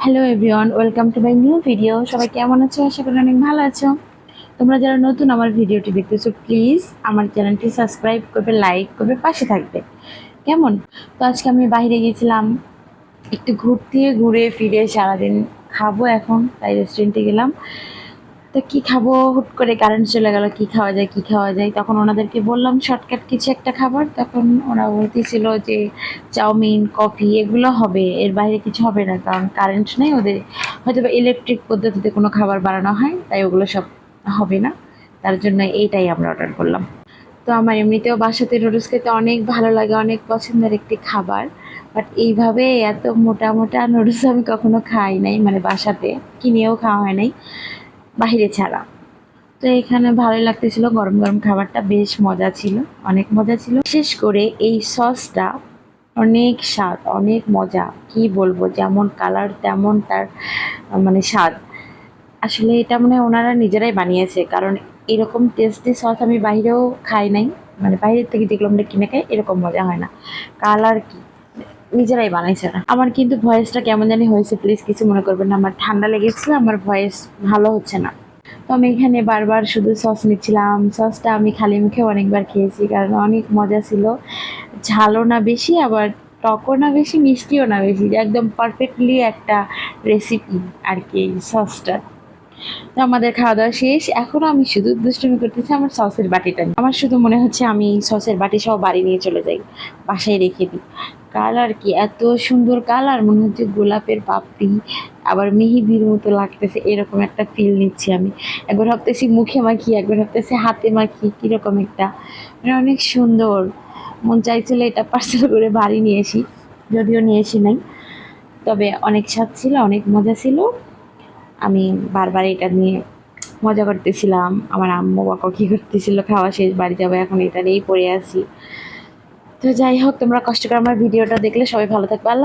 Hello everyone, welcome to my new video. সবাই কেমন আছো? আশা করি অনেক ভালো আছো। তোমরা যারা নতুন আমার ভিডিওটি দেখতেছো, প্লিজ আমার চ্যানেলটি সাবস্ক্রাইব করবে, লাইক করবে, পাশে থাকবে। কেমন? তো আজকে আমি বাইরে গিয়েছিলাম একটু ঘুরতে, ঘুরে ফিরে সারাদিন খাবো এখন, তাই রেস্টুরেন্টে গেলাম। তো কী খাবো, হুট করে কারেন্ট চলে গেল, কী খাওয়া যায় কী খাওয়া যায়। তখন ওনাদেরকে বললাম শর্টকাট কিছু একটা খাবার, তখন ওরা বলতেছিল যে চাউমিন, কফি এগুলো হবে, এর বাইরে কিছু হবে না, কারণ কারেন্ট নেই ওদের, হয়তো বা ইলেকট্রিক পদ্ধতিতে কোনো খাবার বানানো হয়, তাই ওগুলো সব হবে না। তার জন্য এইটাই আমরা অর্ডার করলাম। তো আমার এমনিতেও বাসাতে নুডলস খেতে অনেক ভালো লাগে, অনেক পছন্দের একটি খাবার। বাট এইভাবে এত মোটা মোটা নুডলস আমি কখনো খাই নাই, মানে বাসাতে কিনেও খাওয়া হয় নাই বাহিরে ছাড়া। তো এখানে ভালোই লাগতেছিল, গরম গরম খাবারটা বেশ মজা ছিল, অনেক মজা ছিল। বিশেষ করে এই সসটা অনেক স্বাদ, অনেক মজা, কি বলবো, যেমন কালার তেমন তার মানে স্বাদ। আসলে এটা মানে ওনারা নিজেরাই বানিয়েছে, কারণ এরকম টেস্টি সস আমি বাইরেও খাই নাই, মানে বাইরের থেকে যেগুলো আমরা কিনে খাই এরকম মজা হয় না। কালার কি, নিজেরাই বানাইছে না। আমার কিন্তু ভয়েসটা কেমন জানি হয়েছে, প্লিজ কিছু মনে করবেন না, আমার ঠান্ডা লেগেছিল, আমার ভয়েস ভালো হচ্ছে না। তো আমি এখানে বারবার শুধু সস নিচ্ছিলাম। সসটা আমি খালি মুখে অনেকবার খেয়েছি, কারণ অনেক মজা ছিল। ঝালও না বেশি, আবার টকও না বেশি, মিষ্টিও না বেশি, একদম পারফেক্টলি একটা রেসিপি আর কি এই সসটা। তো আমাদের খাওয়া দাওয়া শেষ, এখনও আমি শুধু দুষ্টুমি করতেছি আমার সসের বাটিটা নিয়ে। আমার শুধু মনে হচ্ছে আমি সসের বাটি সহ বাড়ি নিয়ে চলে যাই, বাসায় রেখে দিই। কালার কি এত সুন্দর কালার, মনে হচ্ছে গোলাপের পাপড়ি, আবার মেহেদির মতো লাগতেছে, এরকম একটা ফিল নিচ্ছি আমি। একবার ভাবতেছি মুখে মাখি, একবার ভাবতেছি হাতে মাখি, কীরকম একটা মানে অনেক সুন্দর। মন চাইছিল এটা পার্সেল করে বাড়ি নিয়ে আসি, যদিও নিয়ে আসি নাই। তবে অনেক স্বাদ ছিল, অনেক মজা ছিল। আমি বারবার এটা নিয়ে মজা করতেছিলাম। আমার আম্মু বাবা কী করতেছিল, খাওয়া শেষ বাড়ি যাবো, এখন এটা নিয়েই পড়ে আছি। তো যাই হোক, তোমরা কষ্ট করে আমার ভিডিওটা দেখলে, সবাই ভালো থাকবে। আল্লাহ